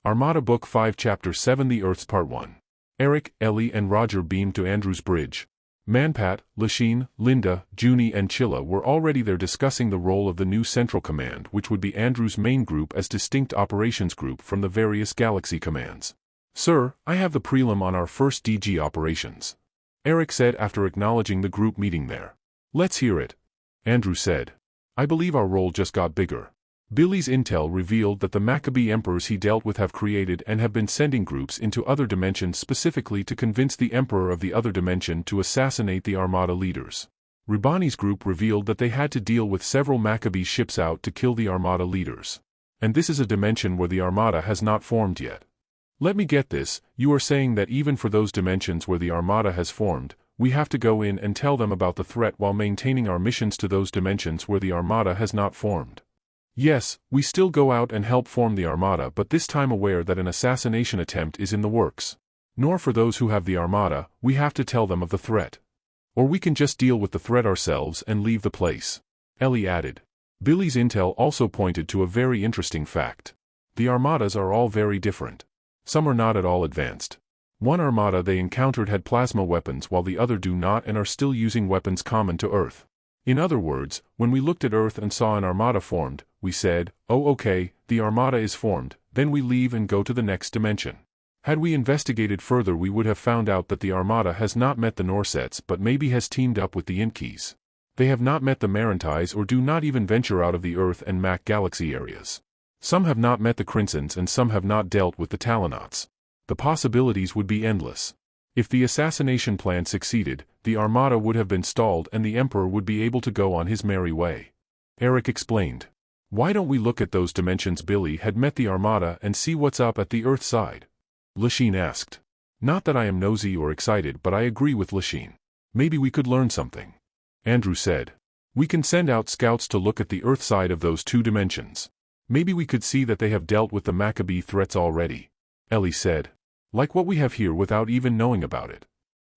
Armada Book 5 Chapter 7 The Earth's Part 1. Eric, Ellie and Roger beamed to Andrew's bridge. Manpat, Lachine, Linda, Junie and Chilla were already there discussing the role of the new Central Command, which would be Andrew's main group as distinct operations group from the various Galaxy commands. "Sir, I have the prelim on our first DG operations," Eric said after acknowledging the group meeting there. "Let's hear it," Andrew said. "I believe our role just got bigger." Billy's intel revealed that the Maccabee emperors he dealt with have created and have been sending groups into other dimensions specifically to convince the emperor of the other dimension to assassinate the Armada leaders. Ribani's group revealed that they had to deal with several Maccabee ships out to kill the Armada leaders. And this is a dimension where the Armada has not formed yet. Let me get this, you are saying that even for those dimensions where the Armada has formed, we have to go in and tell them about the threat while maintaining our missions to those dimensions where the Armada has not formed. Yes, we still go out and help form the Armada, but this time aware that an assassination attempt is in the works. Nor for those who have the Armada, we have to tell them of the threat. Or we can just deal with the threat ourselves and leave the place," Ellie added. Billy's intel also pointed to a very interesting fact. The Armadas are all very different. Some are not at all advanced. One Armada they encountered had plasma weapons while the other do not and are still using weapons common to Earth. In other words, when we looked at Earth and saw an Armada formed, we said, "Oh okay, the Armada is formed," then we leave and go to the next dimension. Had we investigated further we would have found out that the Armada has not met the Norsets but maybe has teamed up with the Inkies. They have not met the Marantais or do not even venture out of the Earth and Mac Galaxy areas. Some have not met the Crinsons and some have not dealt with the Talonauts. The possibilities would be endless. If the assassination plan succeeded, the Armada would have been stalled and the Emperor would be able to go on his merry way. Eric explained. "Why don't we look at those dimensions Billy had met the Armada and see what's up at the Earth side?" Lachine asked. "Not that I am nosy or excited, but I agree with Lachine. Maybe we could learn something," Andrew said. "We can send out scouts to look at the Earth side of those two dimensions. Maybe we could see that they have dealt with the Maccabee threats already," Ellie said. "Like what we have here without even knowing about it,"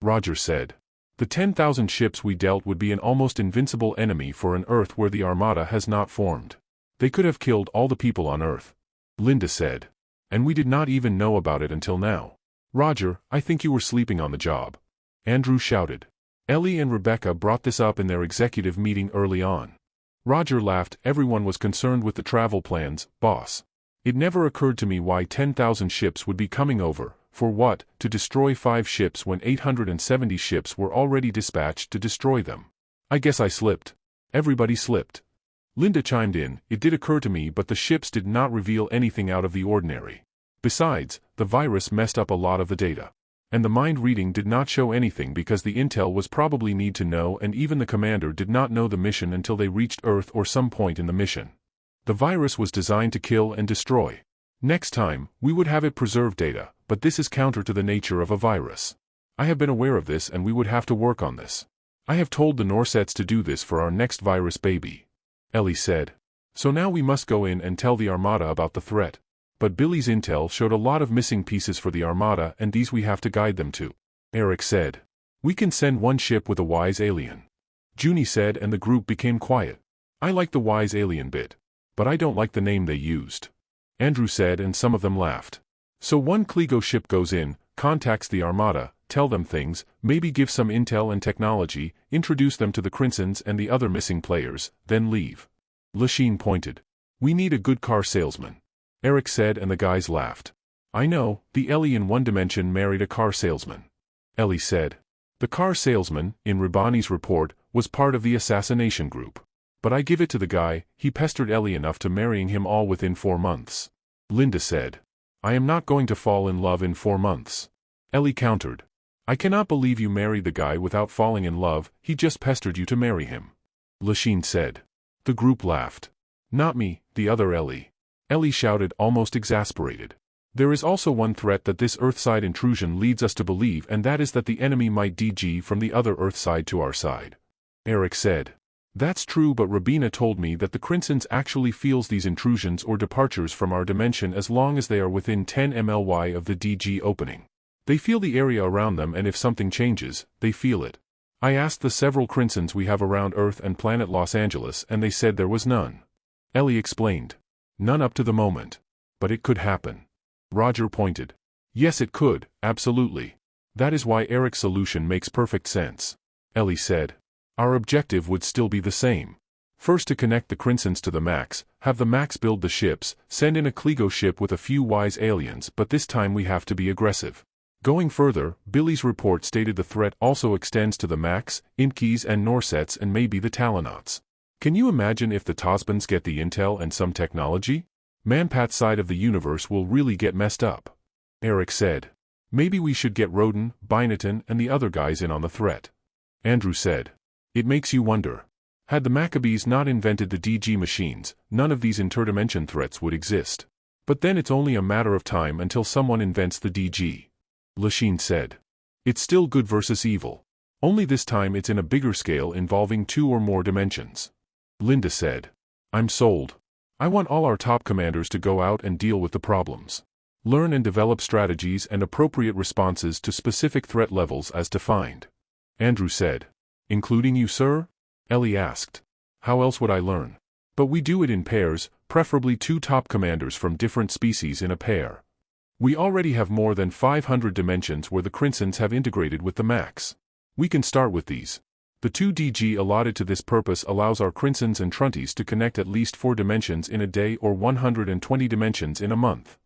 Roger said. "The 10,000 ships we dealt would be an almost invincible enemy for an Earth where the Armada has not formed. They could have killed all the people on Earth," Linda said. "And we did not even know about it until now." "Roger, I think you were sleeping on the job," Andrew shouted. Ellie and Rebecca brought this up in their executive meeting early on. Roger laughed. "Everyone was concerned with the travel plans, boss. It never occurred to me why 10,000 ships would be coming over. For what? To destroy 5 ships when 870 ships were already dispatched to destroy them. I guess I slipped." Everybody slipped. Linda chimed in. "It did occur to me, but the ships did not reveal anything out of the ordinary. Besides, the virus messed up a lot of the data. And the mind reading did not show anything because the intel was probably need to know, and even the commander did not know the mission until they reached Earth or some point in the mission. The virus was designed to kill and destroy. Next time, we would have it preserve data, but this is counter to the nature of a virus. I have been aware of this and we would have to work on this. I have told the Norsets to do this for our next virus baby," Ellie said. "So now we must go in and tell the Armada about the threat. But Billy's intel showed a lot of missing pieces for the Armada and these we have to guide them to," Eric said. "We can send one ship with a wise alien," Junie said, and the group became quiet. "I like the wise alien bit. But I don't like the name they used," Andrew said, and some of them laughed. "So one Kligo ship goes in, contacts the Armada, tell them things, maybe give some intel and technology, introduce them to the Crinsons and the other missing players, then leave." Lachine pointed. "We need a good car salesman," Eric said, and the guys laughed. "I know, the Ellie in one dimension married a car salesman," Ellie said. "The car salesman, in Ribani's report, was part of the assassination group. But I give it to the guy, he pestered Ellie enough to marrying him all within 4 months," Linda said. "I am not going to fall in love in 4 months," Ellie countered. "I cannot believe you married the guy without falling in love, he just pestered you to marry him," Lachine said. The group laughed. "Not me, the other Ellie," Ellie shouted, almost exasperated. "There is also one threat that this Earthside intrusion leads us to believe, and that is that the enemy might DG from the other Earthside to our side," Eric said. "That's true, but Rabina told me that the Crinsons actually feels these intrusions or departures from our dimension as long as they are within 10 mly of the DG opening. They feel the area around them, and if something changes, they feel it. I asked the several Crinsons we have around Earth and planet Los Angeles and they said there was none," Ellie explained. "None up to the moment. But it could happen." Roger pointed. Yes, it could, absolutely. That is why Eric's solution makes perfect sense. Ellie said. Our objective would still be the same. First, to connect the Crinsons to the Max, have the Max build the ships, send in a Kligo ship with a few wise aliens, but this time we have to be aggressive. Going further, Billy's report stated the threat also extends to the Max, Inkies and Norsets and maybe the Talonauts. Can you imagine if the Tosbans get the intel and some technology? Manpat's side of the universe will really get messed up. Eric said. Maybe we should get Roden, Binatan and the other guys in on the threat. Andrew said. It makes you wonder. Had the Maccabees not invented the DG machines, none of these interdimension threats would exist. But then it's only a matter of time until someone invents the DG. Lachine said. It's still good versus evil. Only this time it's in a bigger scale involving 2 or more dimensions. Linda said. I'm sold. I want all our top commanders to go out and deal with the problems. Learn and develop strategies and appropriate responses to specific threat levels as defined. Andrew said. Including you, sir? Ellie asked. How else would I learn? But we do it in pairs, preferably 2 top commanders from different species in a pair. We already have more than 500 dimensions where the Crinsons have integrated with the Max. We can start with these. The 2 DG allotted to this purpose allows our Crinsons and Trunties to connect at least 4 dimensions in a day or 120 dimensions in a month.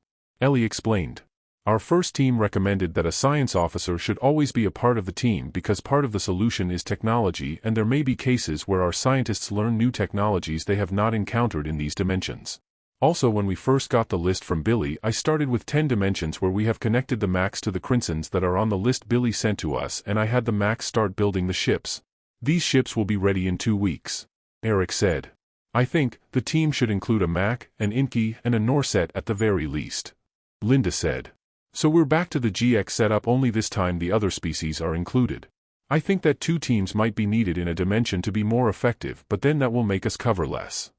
Ellie explained. Our first team recommended that a science officer should always be a part of the team because part of the solution is technology and there may be cases where our scientists learn new technologies they have not encountered in these dimensions. Also, when we first got the list from Billy, I started with 10 dimensions where we have connected the Max to the Crinsons that are on the list Billy sent to us and I had the Max start building the ships. These ships will be ready in 2 weeks. Eric said. I think the team should include a Mac, an Inky, and a Norset at the very least. Linda said. So we're back to the GX setup, only this time the other species are included. I think that 2 teams might be needed in a dimension to be more effective, but then that will make us cover less.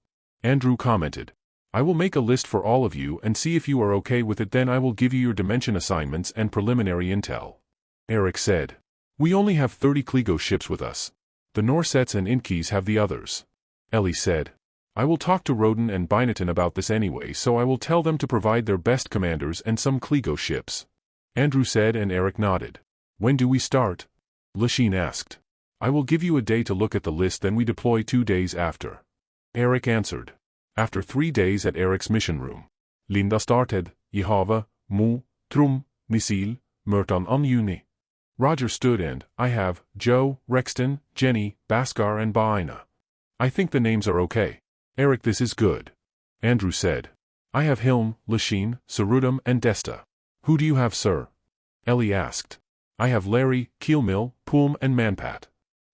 Andrew commented. I will make a list for all of you and see if you are okay with it, then I will give you your dimension assignments and preliminary intel. Eric said. We only have 30 Kligo ships with us. The Norsets and Inkies have the others. Ellie said. I will talk to Roden and Binatan about this anyway, so I will tell them to provide their best commanders and some Kligo ships. Andrew said, and Eric nodded. When do we start? Lachine asked. I will give you a day to look at the list, then we deploy 2 days after. Eric answered. After 3 days at Eric's mission room. Linda started, Jehova, Mu, Trum, Missil, Merton on Uni. Roger stood and, I have, Joe, Rexton, Jenny, Baskar and Baina. I think the names are okay. Eric, this is good. Andrew said. I have Hilm, Lachine, Sarudam and Desta. Who do you have, sir? Ellie asked. I have Larry, Keelmill, Poom and Manpat.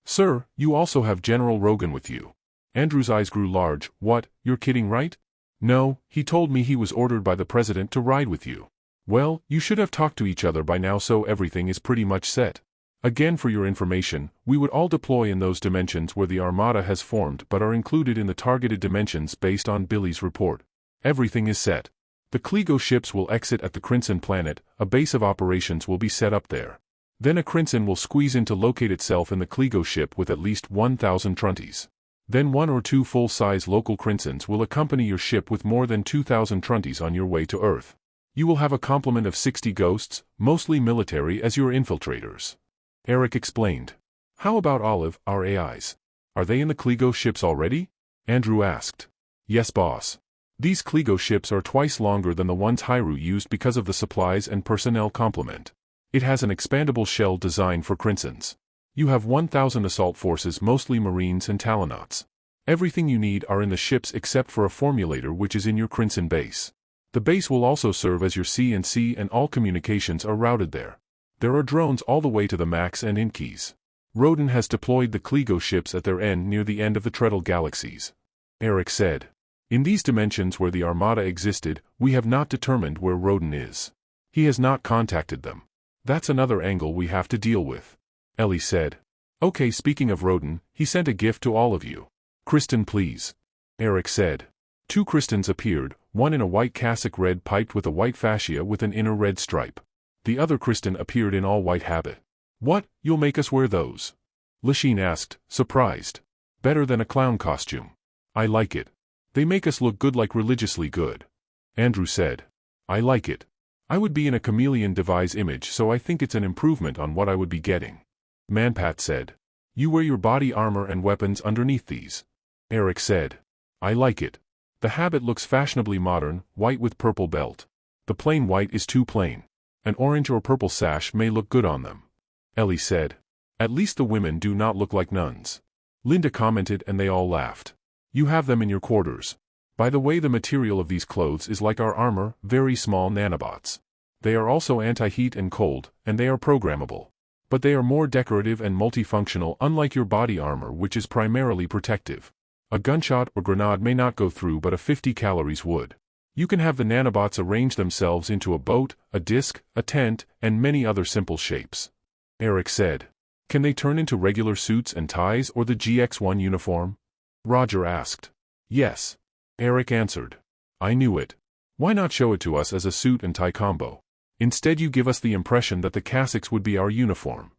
Sir, you also have General Rogan with you. Andrew's eyes grew large. What, you're kidding, right? No, he told me he was ordered by the president to ride with you. Well, you should have talked to each other by now, so everything is pretty much set. Again, for your information, we would all deploy in those dimensions where the Armada has formed but are included in the targeted dimensions based on Billy's report. Everything is set. The Kligo ships will exit at the Crinson planet, a base of operations will be set up there. Then a Crinson will squeeze in to locate itself in the Kligo ship with at least 1,000 Trunties. Then 1 or 2 full-size local Crinsons will accompany your ship with more than 2,000 Trunties on your way to Earth. You will have a complement of 60 ghosts, mostly military, as your infiltrators. Eric explained. How about Olive, our AIs? Are they in the Kligo ships already? Andrew asked. Yes, boss. These Kligo ships are twice longer than the ones Hyrule used because of the supplies and personnel complement. It has an expandable shell designed for Crinsons. You have 1,000 assault forces, mostly Marines and Talonauts. Everything you need are in the ships except for a formulator which is in your Crinson base. The base will also serve as your CNC and all communications are routed there. There are drones all the way to the Max and Inkies. Roden has deployed the Kligo ships at their end near the end of the Treadle galaxies. Eric said. In these dimensions where the Armada existed, we have not determined where Roden is. He has not contacted them. That's another angle we have to deal with. Ellie said. Okay, speaking of Roden, he sent a gift to all of you. Kristen, please. Eric said. 2 Kristens appeared, one in a white cassock red piped with a white fascia with an inner red stripe. The other Kristen appeared in all white habit. What, you'll make us wear those? Lachine asked, surprised. Better than a clown costume. I like it. They make us look good, like religiously good. Andrew said. I like it. I would be in a chameleon device image, so I think it's an improvement on what I would be getting. Manpat said. You wear your body armor and weapons underneath these. Eric said. I like it. The habit looks fashionably modern, white with purple belt. The plain white is too plain. An orange or purple sash may look good on them. Ellie said. At least the women do not look like nuns. Linda commented and they all laughed. You have them in your quarters. By the way, the material of these clothes is like our armor, very small nanobots. They are also anti-heat and cold, and they are programmable. But they are more decorative and multifunctional, unlike your body armor, which is primarily protective. A gunshot or grenade may not go through, but a 50 calories would. You can have the nanobots arrange themselves into a boat, a disc, a tent, and many other simple shapes. Eric said. Can they turn into regular suits and ties or the GX-1 uniform? Roger asked. Yes. Eric answered. I knew it. Why not show it to us as a suit and tie combo? Instead you give us the impression that the cassocks would be our uniform.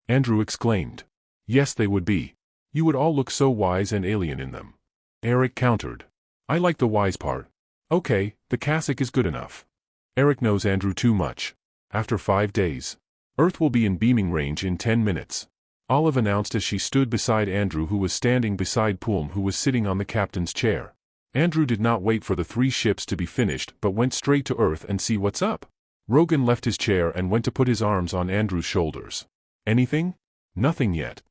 Andrew exclaimed. Yes, they would be. You would all look so wise and alien in them. Eric countered. I like the wise part. Okay, the cassock is good enough. Eric knows Andrew too much. After 5 days. Earth will be in beaming range in 10 minutes. Olive announced as she stood beside Andrew, who was standing beside Poolm, who was sitting on the captain's chair. Andrew did not wait for the 3 ships to be finished but went straight to Earth and see what's up. Rogan left his chair and went to put his arms on Andrew's shoulders. Anything? Nothing yet.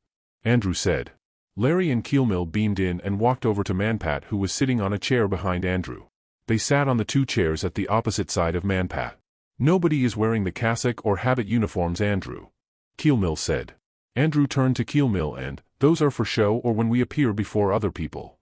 Andrew said. Larry and Keelmill beamed in and walked over to Manpat, who was sitting on a chair behind Andrew. They sat on the 2 chairs at the opposite side of Manpat. Nobody is wearing the cassock or habit uniforms, Andrew. Keelmill said. Andrew turned to Keelmill and, those are for show or when we appear before other people.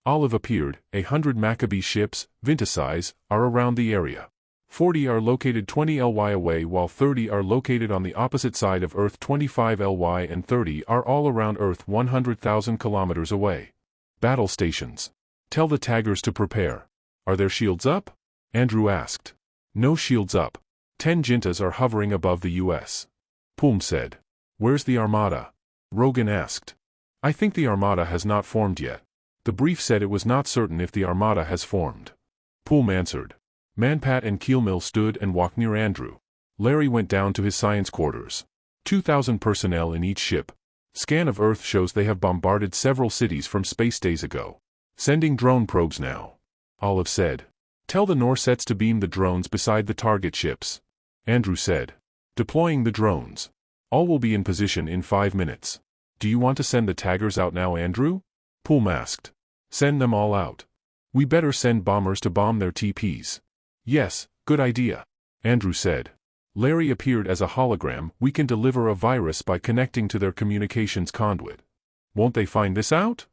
Olive appeared. 100 Maccabee ships, Vinta size, are around the area. 40 are located 20 ly away, while 30 are located on the opposite side of Earth 25 ly, and 30 are all around Earth 100,000 kilometers away. Battle stations. Tell the taggers to prepare. Are their shields up? Andrew asked. No shields up. 10 Jintas are hovering above the U.S. Poolm said. Where's the Armada? Rogan asked. I think the Armada has not formed yet. The brief said it was not certain if the Armada has formed. Poolm answered. Manpat and Keelmill stood and walked near Andrew. Larry went down to his science quarters. 2,000 personnel in each ship. Scan of Earth shows they have bombarded several cities from space days ago. Sending drone probes now. Olive said. Tell the Norsets to beam the drones beside the target ships. Andrew said. Deploying the drones. All will be in position in 5 minutes. Do you want to send the taggers out now, Andrew? Poolm asked. Send them all out. We better send bombers to bomb their TPs. Yes, good idea. Andrew said. Larry appeared as a hologram. We can deliver a virus by connecting to their communications conduit. Won't they find this out?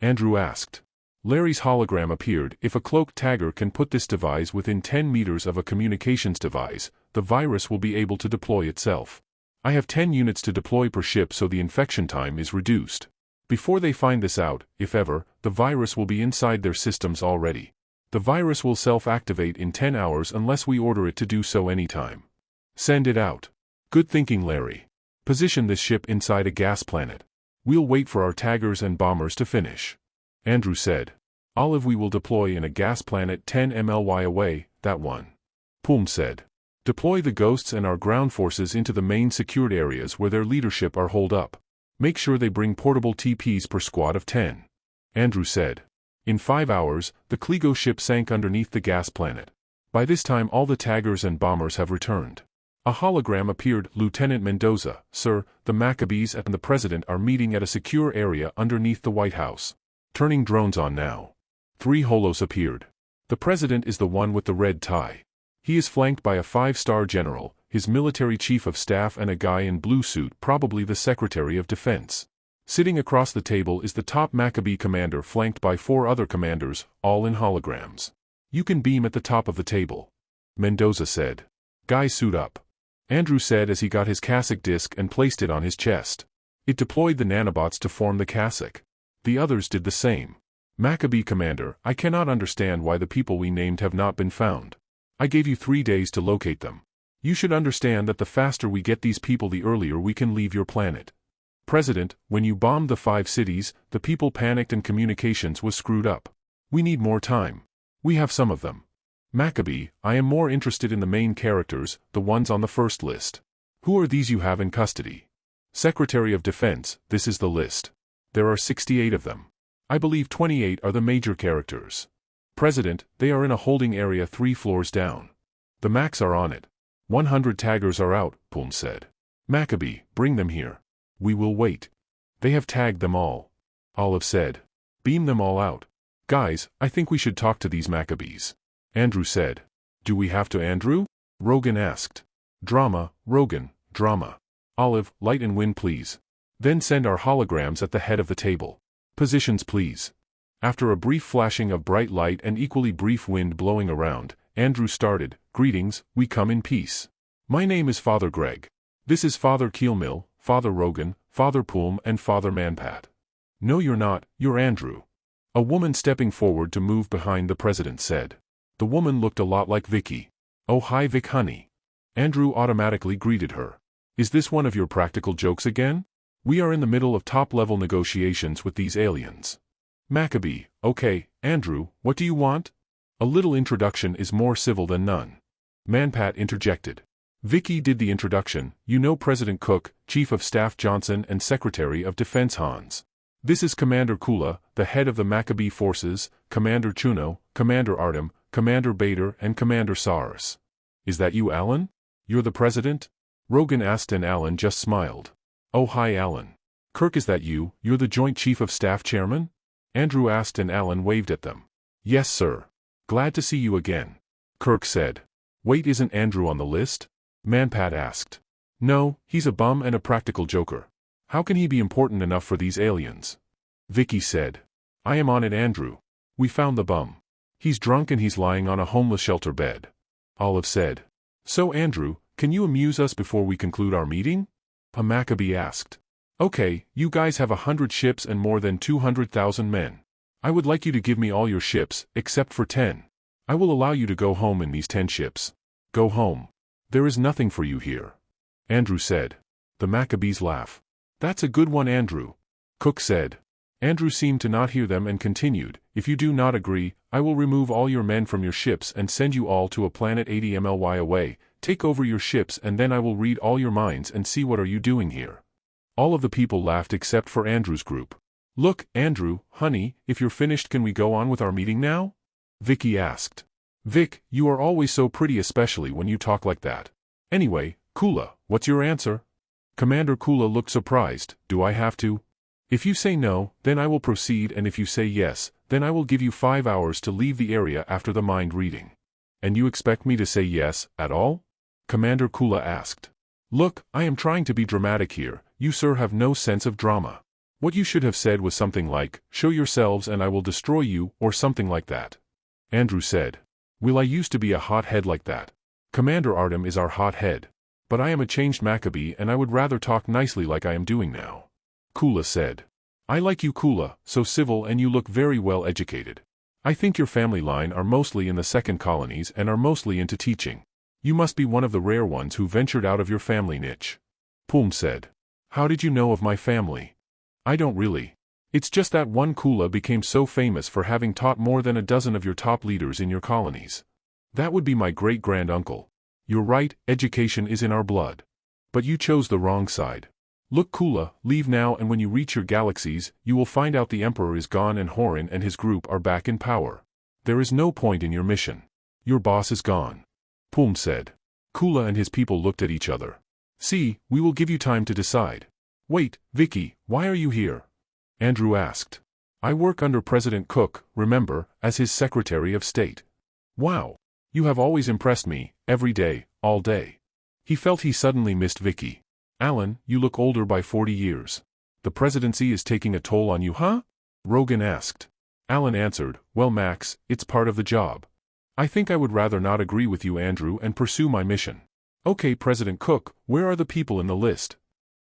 Andrew asked. Larry's hologram appeared. If a cloaked tagger can put this device within 10 meters of a communications device, the virus will be able to deploy itself. I have 10 units to deploy per ship, so the infection time is reduced. Before they find this out, if ever, the virus will be inside their systems already. The virus will self-activate in 10 hours unless we order it to do so anytime. Send it out. Good thinking, Larry. Position this ship inside a gas planet. We'll wait for our taggers and bombers to finish. Andrew said. Olive, we will deploy in a gas planet 10 mly away, that one. Poolm said. Deploy the ghosts and our ground forces into the main secured areas where their leadership are holed up. Make sure they bring portable TPs per squad of 10. Andrew said. In 5 hours, the Kligo ship sank underneath the gas planet. By this time all the taggers and bombers have returned. A hologram appeared. Lieutenant Mendoza, sir, the Maccabees and the President are meeting at a secure area underneath the White House. Turning drones on now. 3 holos appeared. The President is the one with the red tie. He is flanked by a 5-star general, his military chief of staff and a guy in blue suit, probably the Secretary of Defense. Sitting across the table is the top Maccabee commander flanked by 4 other commanders, all in holograms. You can beam at the top of the table. Mendoza said. Guys, suit up. Andrew said as he got his cassock disc and placed it on his chest. It deployed the nanobots to form the cassock. The others did the same. Maccabee commander, I cannot understand why the people we named have not been found. I gave you 3 days to locate them. You should understand that the faster we get these people, the earlier we can leave your planet. President, when you bombed the 5 cities, the people panicked and communications was screwed up. We need more time. We have some of them. Maccabee, I am more interested in the main characters, the ones on the first list. Who are these you have in custody? Secretary of Defense, this is the list. There are 68 of them. I believe 28 are the major characters. President, they are in a holding area 3 floors down. The Macs are on it. 100 taggers are out, Pulm said. Maccabee, bring them here. We will wait. They have tagged them all. Olive said. Beam them all out. Guys, I think we should talk to these Maccabees. Andrew said. Do we have to, Andrew? Rogan asked. Drama, Rogan, drama. Olive, light and wind please. Then send our holograms at the head of the table. Positions please. After a brief flashing of bright light and equally brief wind blowing around, Andrew started, Greetings, we come in peace. My name is Father Greg. This is Father Keelmill, Father Rogan, Father Pulm and Father Manpat. No you're not, you're Andrew. A woman stepping forward to move behind the president said. The woman looked a lot like Vicky. Oh hi Vic honey. Andrew automatically greeted her. Is this one of your practical jokes again? We are in the middle of top-level negotiations with these aliens. Maccabee, okay, Andrew, what do you want? A little introduction is more civil than none. Manpat interjected. Vicky did the introduction, you know President Cook, Chief of Staff Johnson and Secretary of Defense Hans. This is Commander Kula, the head of the Maccabee forces, Commander Chuno, Commander Artem, Commander Bader and Commander Sars. Is that you Alan? You're the president? Rogan asked and Alan just smiled. Oh hi Alan. Kirk is that you, you're the Joint Chief of Staff Chairman? Andrew asked and Alan waved at them. Yes sir. Glad to see you again. Kirk said. Wait isn't Andrew on the list? Manpat asked. No, he's a bum and a practical joker. How can he be important enough for these aliens? Vicky said. I am on it Andrew. We found the bum. He's drunk and he's lying on a homeless shelter bed. Olive said. So Andrew, can you amuse us before we conclude our meeting? A Maccabee asked. Okay, you guys have 100 ships and more than 200,000 men. I would like you to give me all your ships, except for 10. I will allow you to go home in these 10 ships. Go home. There is nothing for you here. Andrew said. The Maccabees laugh. That's a good one Andrew. Cook said. Andrew seemed to not hear them and continued, if you do not agree, I will remove all your men from your ships and send you all to a planet 80 MLY away, take over your ships and then I will read all your minds and see what are you doing here. All of the people laughed except for Andrew's group. Look, Andrew, honey, if you're finished can we go on with our meeting now? Vicky asked. Vic, you are always so pretty especially when you talk like that. Anyway, Kula, what's your answer? Commander Kula looked surprised, do I have to? If you say no, then I will proceed and if you say yes, then I will give you 5 hours to leave the area after the mind reading. And you expect me to say yes, at all? Commander Kula asked. Look, I am trying to be dramatic here, you sir have no sense of drama. What you should have said was something like, show yourselves and I will destroy you, or something like that. Andrew said. Will I used to be a hot head like that? Commander Artem is our hot head. But I am a changed Maccabee and I would rather talk nicely like I am doing now. Kula said. I like you Kula, so civil and you look very well educated. I think your family line are mostly in the second colonies and are mostly into teaching. You must be one of the rare ones who ventured out of your family niche. Pulm said. How did you know of my family? I don't really. It's just that one Kula became so famous for having taught more than a dozen of your top leaders in your colonies. That would be my great-grand-uncle. You're right, education is in our blood. But you chose the wrong side. Look Kula, leave now and when you reach your galaxies, you will find out the Emperor is gone and Horin and his group are back in power. There is no point in your mission. Your boss is gone. Pulm said. Kula and his people looked at each other. See, we will give you time to decide. Wait, Vicky, why are you here? Andrew asked. I work under President Cook, remember, as his Secretary of State. Wow. You have always impressed me, every day, all day. He felt he suddenly missed Vicky. Alan, you look older by 40 years. The presidency is taking a toll on you, huh? Rogan asked. Alan answered, well Max, it's part of the job. I think I would rather not agree with you Andrew and pursue my mission. Okay President Cook, where are the people in the list?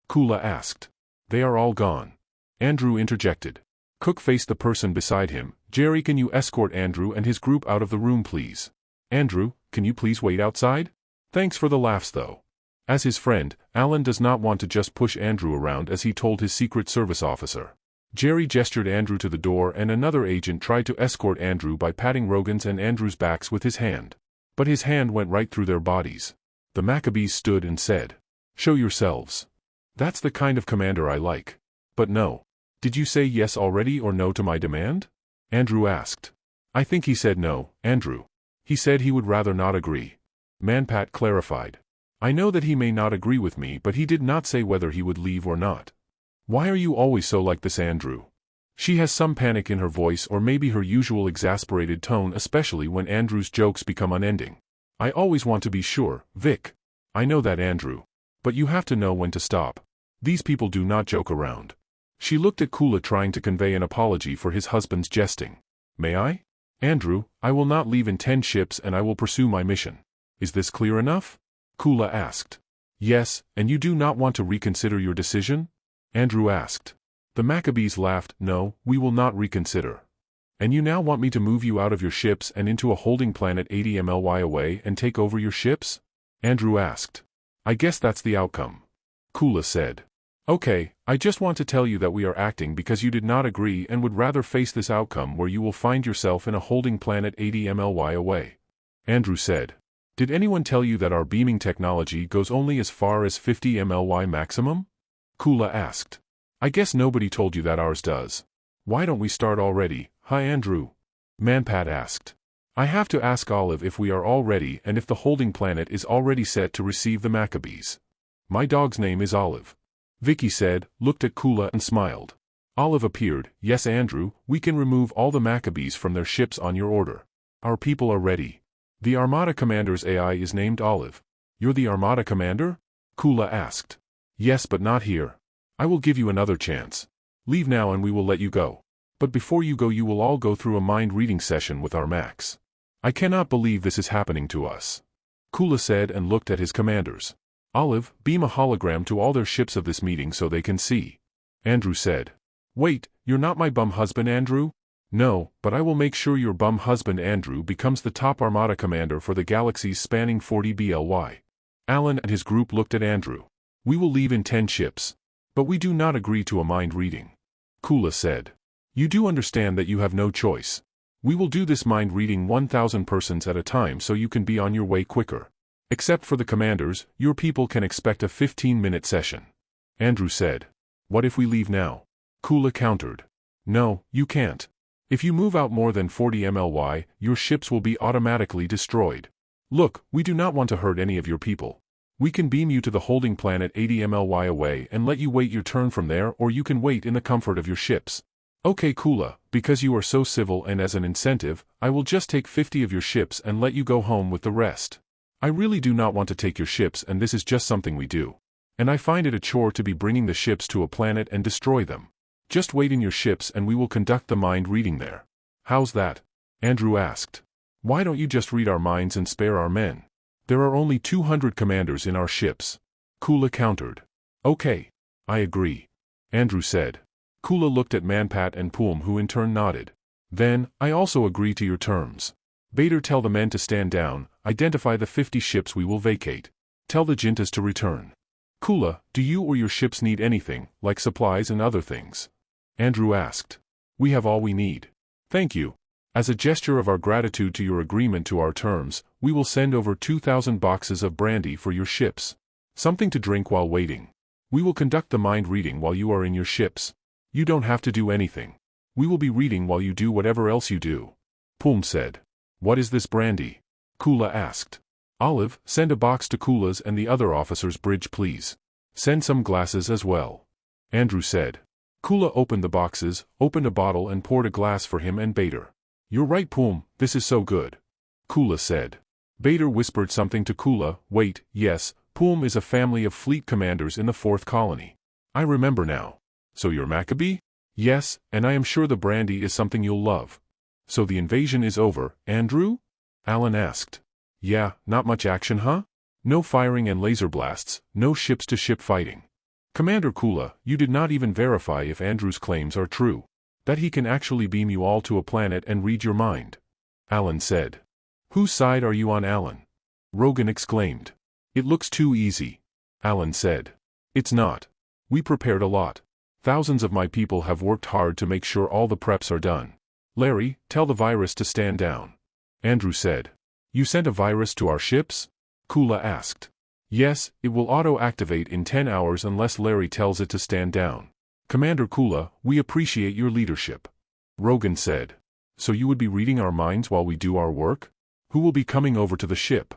Kula asked. They are all gone. Andrew interjected. Cook faced the person beside him. Jerry, can you escort Andrew and his group out of the room please? Andrew, can you please wait outside? Thanks for the laughs though. As his friend, Alan does not want to just push Andrew around as he told his Secret Service officer. Jerry gestured Andrew to the door and another agent tried to escort Andrew by patting Rogan's and Andrew's backs with his hand. But his hand went right through their bodies. The Maccabees stood and said, "Show yourselves. That's the kind of commander I like." "But no. Did you say yes already or no to my demand?" Andrew asked. "I think he said no, Andrew. He said he would rather not agree." Manpat clarified. "I know that he may not agree with me, but he did not say whether he would leave or not." "Why are you always so like this, Andrew?" She has some panic in her voice or maybe her usual exasperated tone, especially when Andrew's jokes become unending. "I always want to be sure, Vic." "I know that, Andrew. But you have to know when to stop. These people do not joke around." She looked at Kula, trying to convey an apology for his husband's jesting. "May I?" "Andrew, I will not leave in 10 ships and I will pursue my mission. Is this clear enough?" Kula asked. "Yes, and you do not want to reconsider your decision?" Andrew asked. The Maccabees laughed. "No, we will not reconsider." "And you now want me to move you out of your ships and into a holding planet 80 MLY away and take over your ships?" Andrew asked. "I guess that's the outcome." Kula said. "Okay, I just want to tell you that we are acting because you did not agree and would rather face this outcome where you will find yourself in a holding planet 80 MLY away." Andrew said. "Did anyone tell you that our beaming technology goes only as far as 50 MLY maximum?" Kula asked. "I guess nobody told you that ours does. Why don't we start already, huh, Andrew?" Manpat asked. "I have to ask Olive if we are all ready and if the holding planet is already set to receive the Maccabees." "My dog's name is Olive," Vicky said, looked at Kula and smiled. Olive appeared. "Yes, Andrew, we can remove all the Maccabees from their ships on your order. Our people are ready. The Armada commander's AI is named Olive." "You're the Armada commander?" Kula asked. "Yes, but not here. I will give you another chance. Leave now and we will let you go. But before you go you will all go through a mind-reading session with our Max." "I cannot believe this is happening to us," Kula said and looked at his commanders. "Olive, beam a hologram to all their ships of this meeting so they can see." Andrew said. "Wait, you're not my bum husband, Andrew?" "No, but I will make sure your bum husband Andrew becomes the top Armada commander for the galaxies spanning 40 BLY. Alan and his group looked at Andrew. "We will leave in 10 ships. But we do not agree to a mind reading," Kula said. "You do understand that you have no choice. We will do this mind reading 1,000 persons at a time so you can be on your way quicker. Except for the commanders, your people can expect a 15-minute session." Andrew said. "What if we leave now?" Kula countered. "No, you can't. If you move out more than 40 MLY, your ships will be automatically destroyed. Look, we do not want to hurt any of your people. We can beam you to the holding planet 80 MLY away and let you wait your turn from there, or you can wait in the comfort of your ships." "Okay, Kula, because you are so civil and as an incentive, I will just take 50 of your ships and let you go home with the rest. I really do not want to take your ships and this is just something we do. And I find it a chore to be bringing the ships to a planet and destroy them. Just wait in your ships and we will conduct the mind reading there." "How's that?" Andrew asked. "Why don't you just read our minds and spare our men? There are only 200 commanders in our ships." Kula countered. "Okay. I agree," Andrew said. Kula looked at Manpat and Pulm, who in turn nodded. "Then, I also agree to your terms. Bader, tell the men to stand down, identify the 50 ships we will vacate. Tell the Jintas to return." "Kula, do you or your ships need anything, like supplies and other things?" Andrew asked. "We have all we need. Thank you. As a gesture of our gratitude to your agreement to our terms, we will send over 2,000 boxes of brandy for your ships. Something to drink while waiting. We will conduct the mind reading while you are in your ships. You don't have to do anything. We will be reading while you do whatever else you do." Pulm said. "What is this brandy?" Kula asked. "Olive, send a box to Kula's and the other officers' bridge, please. Send some glasses as well," Andrew said. Kula opened the boxes, opened a bottle and poured a glass for him and Bader. "You're right, Pulm, this is so good," Kula said. Bader whispered something to Kula. "Wait, yes, Pulm is a family of fleet commanders in the 4th colony. I remember now. So you're Maccabee?" "Yes, and I am sure the brandy is something you'll love." "So the invasion is over, Andrew?" Alan asked. "Yeah, not much action, huh? No firing and laser blasts, no ships-to-ship fighting. Commander Kula, you did not even verify if Andrew's claims are true. That he can actually beam you all to a planet and read your mind," Alan said. "Whose side are you on, Alan?" Rogan exclaimed. "It looks too easy," Alan said. "It's not. We prepared a lot. Thousands of my people have worked hard to make sure all the preps are done. Larry, tell the virus to stand down. Andrew said. You sent a virus to our ships? Kula asked. Yes, it will auto-activate in 10 hours unless Larry tells it to stand down. Commander Kula, we appreciate your leadership. Rogan said. So you would be reading our minds while we do our work? Who will be coming over to the ship?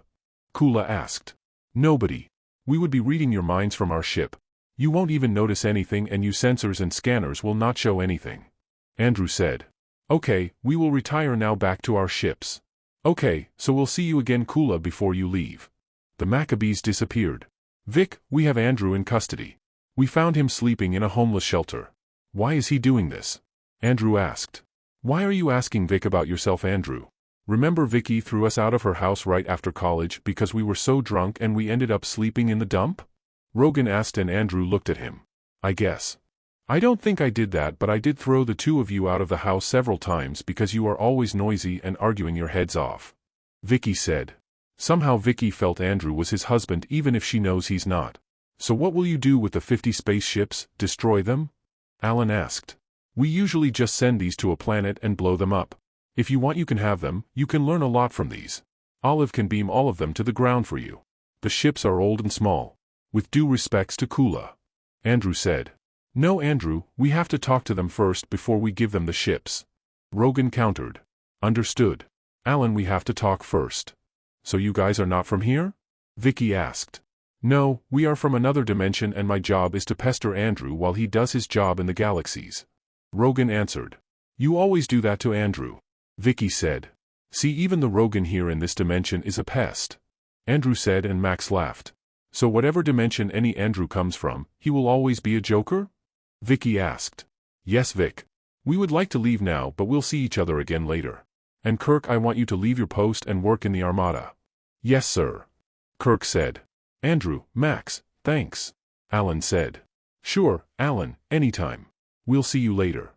Kula asked. Nobody. We would be reading your minds from our ship. You won't even notice anything and your sensors and scanners will not show anything. Andrew said. Okay, we will retire now back to our ships. Okay, so we'll see you again Kula before you leave. The Maccabees disappeared. Vic, we have Andrew in custody. We found him sleeping in a homeless shelter. Why is he doing this? Andrew asked. Why are you asking Vic about yourself, Andrew? Remember Vicky threw us out of her house right after college because we were so drunk and we ended up sleeping in the dump? Rogan asked and Andrew looked at him. I guess. I don't think I did that, but I did throw the two of you out of the house several times because you are always noisy and arguing your heads off. Vicky said. Somehow Vicky felt Andrew was his husband even if she knows he's not. So what will you do with the 50 spaceships, destroy them? Alan asked. We usually just send these to a planet and blow them up. If you want you can have them, you can learn a lot from these. Olive can beam all of them to the ground for you. The ships are old and small. With due respects to Kula. Andrew said. No Andrew, we have to talk to them first before we give them the ships. Rogan countered. Understood. Alan, we have to talk first. So you guys are not from here? Vicky asked. No, we are from another dimension and my job is to pester Andrew while he does his job in the galaxies. Rogan answered. You always do that to Andrew. Vicky said. See, even the Rogan here in this dimension is a pest. Andrew said and Max laughed. So whatever dimension any Andrew comes from, he will always be a joker? Vicky asked. Yes Vic. We would like to leave now but we'll see each other again later. And Kirk, I want you to leave your post and work in the Armada. Yes sir. Kirk said. Andrew, Max, thanks. Alan said. Sure, Alan, anytime. We'll see you later.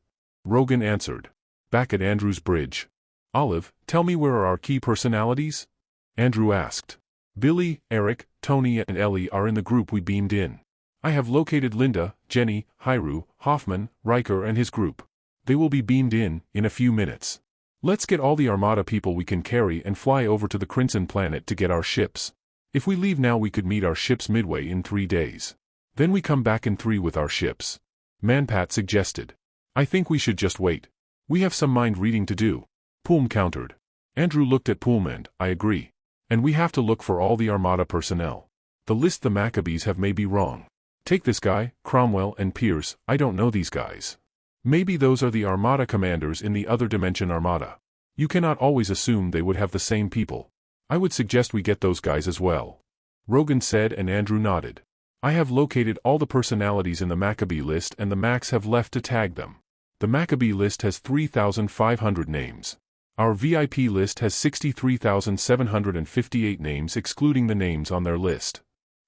Rogan answered. Back at Andrew's bridge. Olive, tell me where are our key personalities? Andrew asked. Billy, Eric, Tony and Ellie are in the group we beamed in. I have located Linda, Jenny, Hyru, Hoffman, Riker and his group. They will be beamed in a few minutes. Let's get all the Armada people we can carry and fly over to the Crimson planet to get our ships. If we leave now we could meet our ships midway in 3 days. Then we come back in 3 with our ships. Manpat suggested. I think we should just wait. We have some mind reading to do. Poom countered. Andrew looked at Poom and, I agree. And we have to look for all the Armada personnel. The list the Maccabees have may be wrong. Take this guy, Cromwell and Pierce, I don't know these guys. Maybe those are the Armada commanders in the other dimension Armada. You cannot always assume they would have the same people. I would suggest we get those guys as well. Rogan said and Andrew nodded. I have located all the personalities in the Maccabee list and the Macs have left to tag them. The Maccabee list has 3,500 names. Our VIP list has 63,758 names excluding the names on their list.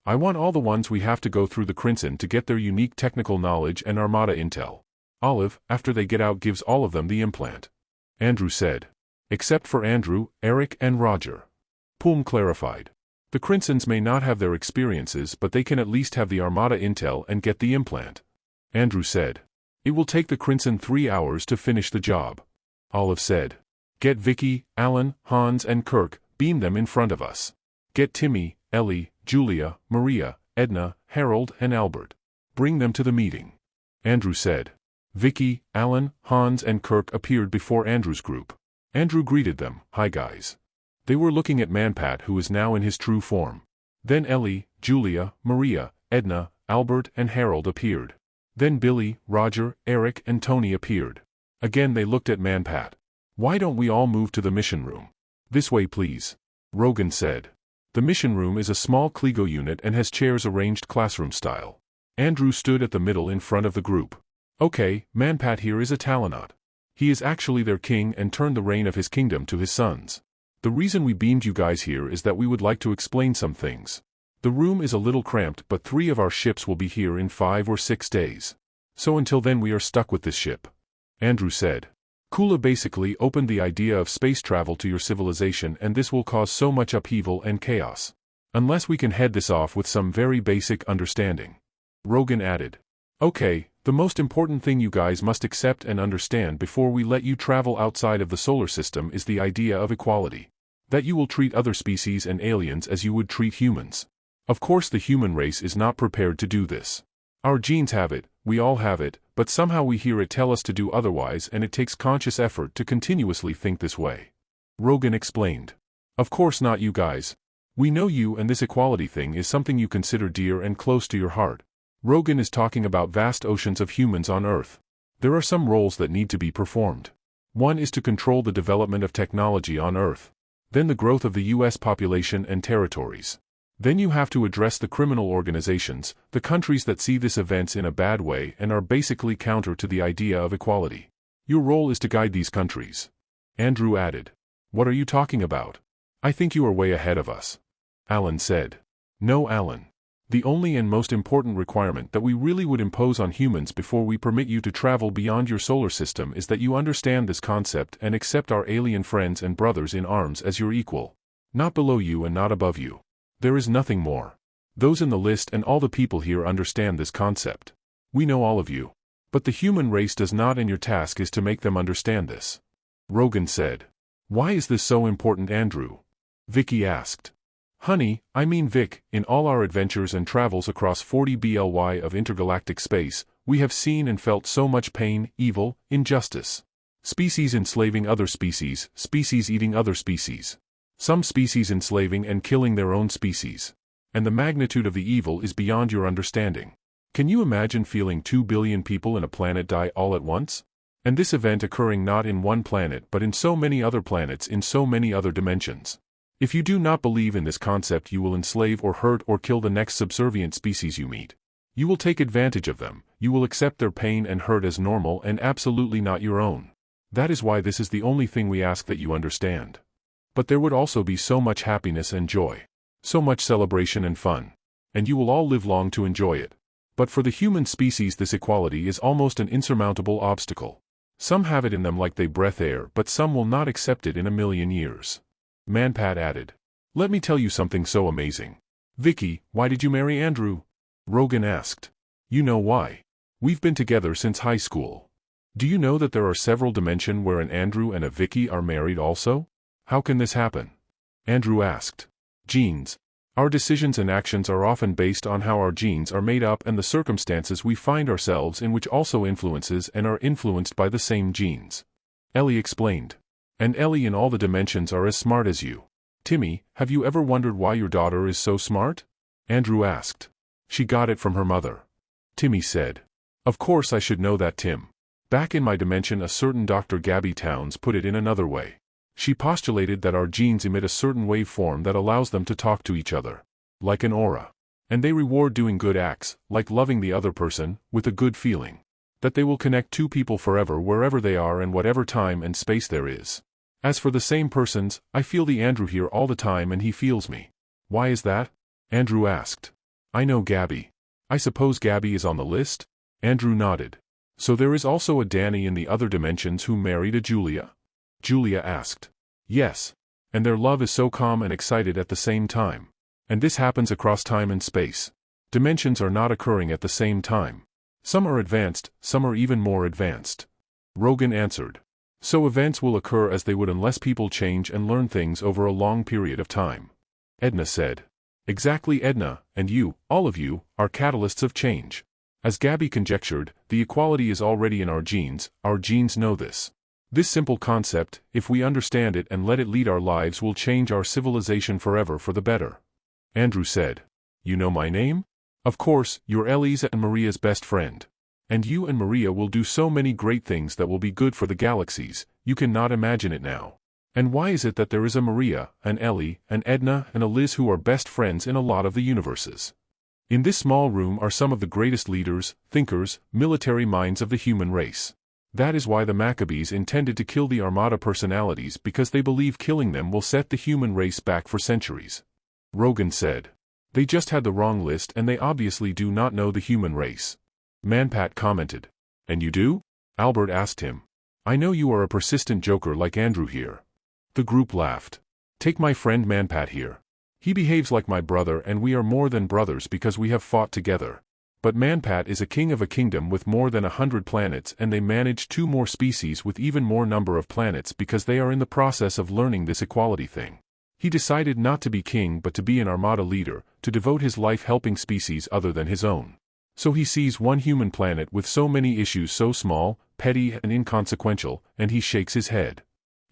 I want all the ones we have to go through the Crimson to get their unique technical knowledge and Armada intel. Olive, after they get out, gives all of them the implant. Andrew said. Except for Andrew, Eric and Roger. Poom clarified. The Crimsons may not have their experiences but they can at least have the Armada intel and get the implant. Andrew said. It will take the Crimson 3 hours to finish the job. Olive said. Get Vicky, Alan, Hans and Kirk, beam them in front of us. Get Timmy, Ellie, Julia, Maria, Edna, Harold and Albert. Bring them to the meeting. Andrew said. Vicky, Alan, Hans and Kirk appeared before Andrew's group. Andrew greeted them. Hi guys. They were looking at Manpat who is now in his true form. Then Ellie, Julia, Maria, Edna, Albert and Harold appeared. Then Billy, Roger, Eric and Tony appeared. Again they looked at Manpat. Why don't we all move to the mission room? This way please. Rogan said. The mission room is a small Kligo unit and has chairs arranged classroom style. Andrew stood at the middle in front of the group. Okay, Manpat here is a Talonot. He is actually their king and turned the reign of his kingdom to his sons. The reason we beamed you guys here is that we would like to explain some things. The room is a little cramped but 3 of our ships will be here in 5 or 6 days. So until then we are stuck with this ship. Andrew said. Kula basically opened the idea of space travel to your civilization and this will cause so much upheaval and chaos. Unless we can head this off with some very basic understanding. Rogan added. Okay, The most important thing you guys must accept and understand before we let you travel outside of the solar system is the idea of equality. That you will treat other species and aliens as you would treat humans. Of course the human race is not prepared to do this. Our genes have it, we all have it, but somehow we hear it tell us to do otherwise, and it takes conscious effort to continuously think this way. Rogan explained. Of course not you guys. We know you, and this equality thing is something you consider dear and close to your heart. Rogan is talking about vast oceans of humans on Earth. There are some roles that need to be performed. One is to control the development of technology on Earth. Then the growth of the US population and territories. Then you have to address the criminal organizations, the countries that see this events in a bad way and are basically counter to the idea of equality. Your role is to guide these countries. Andrew added. What are you talking about? I think you are way ahead of us. Alan said. No, Alan. The only and most important requirement that we really would impose on humans before we permit you to travel beyond your solar system is that you understand this concept and accept our alien friends and brothers in arms as your equal. Not below you and not above you. There is nothing more. Those in the list and all the people here understand this concept. We know all of you. But the human race does not, and your task is to make them understand this. Rogan said. Why is this so important, Andrew? Vicky asked. Honey, I mean Vic, in all our adventures and travels across 40 BLY of intergalactic space, we have seen and felt so much pain, evil, injustice. Species enslaving other species, species eating other species. Some species enslaving and killing their own species. And the magnitude of the evil is beyond your understanding. Can you imagine feeling 2 billion people in a planet die all at once? And this event occurring not in one planet but in so many other planets in so many other dimensions. If you do not believe in this concept, you will enslave or hurt or kill the next subservient species you meet. You will take advantage of them, you will accept their pain and hurt as normal and absolutely not your own. That is why this is the only thing we ask that you understand. But there would also be so much happiness and joy. So much celebration and fun. And you will all live long to enjoy it. But for the human species this equality is almost an insurmountable obstacle. Some have it in them like they breathe air, but some will not accept it in a million years. Manpat added. Let me tell you something so amazing. Vicky, why did you marry Andrew? Rogan asked. You know why. We've been together since high school. Do you know that there are several dimensions where an Andrew and a Vicky are married also? How can this happen? Andrew asked. Genes. Our decisions and actions are often based on how our genes are made up and the circumstances we find ourselves in, which also influences and are influenced by the same genes. Ellie explained. And Ellie in all the dimensions are as smart as you. Timmy, have you ever wondered why your daughter is so smart? Andrew asked. She got it from her mother. Timmy said. Of course I should know that, Tim. Back in my dimension a certain Dr. Gabby Towns put it in another way. She postulated that our genes emit a certain waveform that allows them to talk to each other. Like an aura. And they reward doing good acts, like loving the other person, with a good feeling. That they will connect two people forever wherever they are and whatever time and space there is. As for the same persons, I feel the Andrew here all the time and he feels me. Why is that? Andrew asked. I know Gabby. I suppose Gabby is on the list? Andrew nodded. So there is also a Danny in the other dimensions who married a Julia? Julia asked. Yes. And their love is so calm and excited at the same time. And this happens across time and space. Dimensions are not occurring at the same time. Some are advanced, some are even more advanced. Rogan answered. So events will occur as they would unless people change and learn things over a long period of time. Edna said. Exactly, Edna, and you, all of you, are catalysts of change. As Gabby conjectured, the equality is already in our genes know this. This simple concept, if we understand it and let it lead our lives, will change our civilization forever for the better. Andrew said. You know my name? Of course, you're Ellie's and Maria's best friend. And you and Maria will do so many great things that will be good for the galaxies, you cannot imagine it now. And why is it that there is a Maria, an Ellie, an Edna, and a Liz who are best friends in a lot of the universes? In this small room are some of the greatest leaders, thinkers, military minds of the human race. That is why the Maccabees intended to kill the Armada personalities, because they believe killing them will set the human race back for centuries. Rogan said. They just had the wrong list and they obviously do not know the human race. Manpat commented. And you do? Albert asked him. I know you are a persistent joker like Andrew here. The group laughed. Take my friend Manpat here. He behaves like my brother and we are more than brothers because we have fought together. But Manpat is a king of a kingdom with more than 100 planets, and they manage 2 more species with even more number of planets because they are in the process of learning this equality thing. He decided not to be king but to be an Armada leader, to devote his life helping species other than his own. So he sees one human planet with so many issues so small, petty and inconsequential, and he shakes his head.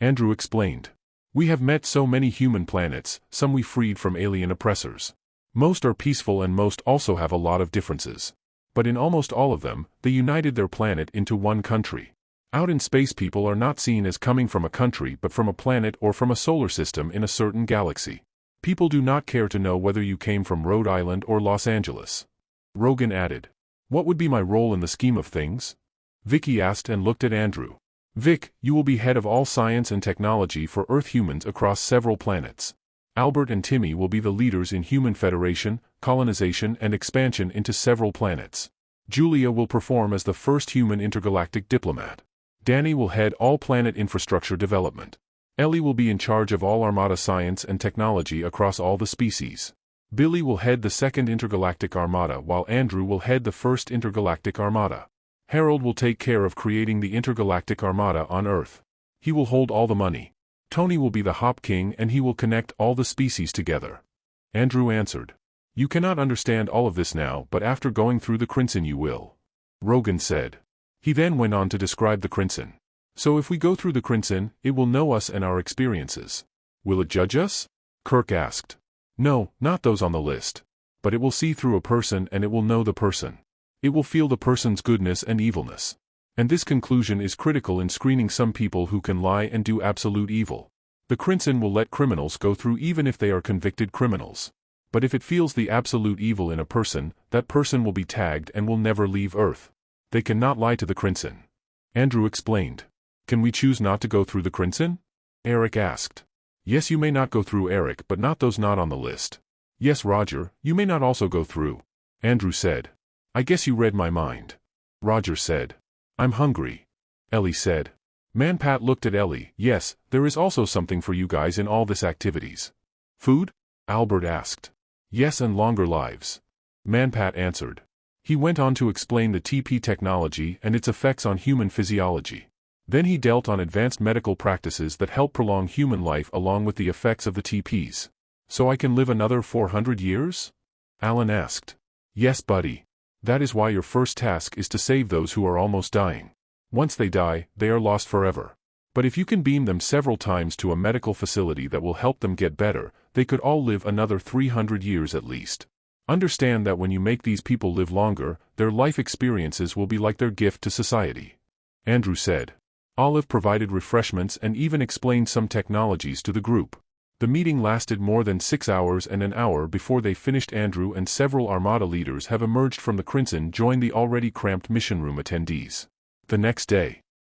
Andrew explained. We have met so many human planets, some we freed from alien oppressors. Most are peaceful and most also have a lot of differences. But in almost all of them, they united their planet into one country. Out in space, people are not seen as coming from a country but from a planet or from a solar system in a certain galaxy. People do not care to know whether you came from Rhode Island or Los Angeles. Rogan added. What would be my role in the scheme of things? Vicky asked and looked at Andrew. Vic, you will be head of all science and technology for Earth humans across several planets. Albert and Timmy will be the leaders in human federation, colonization and expansion into several planets. Julia will perform as the first human intergalactic diplomat. Danny will head all planet infrastructure development. Ellie will be in charge of all Armada science and technology across all the species. Billy will head the second intergalactic Armada while Andrew will head the first intergalactic Armada. Harold will take care of creating the intergalactic Armada on Earth. He will hold all the money. Tony will be the Hop King and he will connect all the species together. Andrew answered. You cannot understand all of this now, but after going through the Crimson you will. Rogan said. He then went on to describe the Crimson. So if we go through the Crimson, it will know us and our experiences. Will it judge us? Kirk asked. No, not those on the list. But it will see through a person and it will know the person. It will feel the person's goodness and evilness. And this conclusion is critical in screening some people who can lie and do absolute evil. The Crimson will let criminals go through even if they are convicted criminals. But if it feels the absolute evil in a person, that person will be tagged and will never leave Earth. They cannot lie to the Crimson. Andrew explained. Can we choose not to go through the Crimson? Eric asked. Yes, you may not go through, Eric, but not those not on the list. Yes, Roger, you may not also go through. Andrew said. I guess you read my mind. Roger said. I'm hungry. Ellie said. Manpat looked at Ellie. Yes, there is also something for you guys in all this activities. Food? Albert asked. Yes, and longer lives. Manpat answered. He went on to explain the TP technology and its effects on human physiology. Then he dealt on advanced medical practices that help prolong human life along with the effects of the TPs. So I can live another 400 years? Alan asked. Yes, buddy. That is why your first task is to save those who are almost dying. Once they die, they are lost forever. But if you can beam them several times to a medical facility that will help them get better, they could all live another 300 years at least. Understand that when you make these people live longer, their life experiences will be like their gift to society. Andrew said. Olive provided refreshments and even explained some technologies to the group. The meeting lasted more than 6 hours, and an hour before they finished, Andrew and several Armada leaders have emerged from the Crimson joined the already cramped mission room attendees. The next day.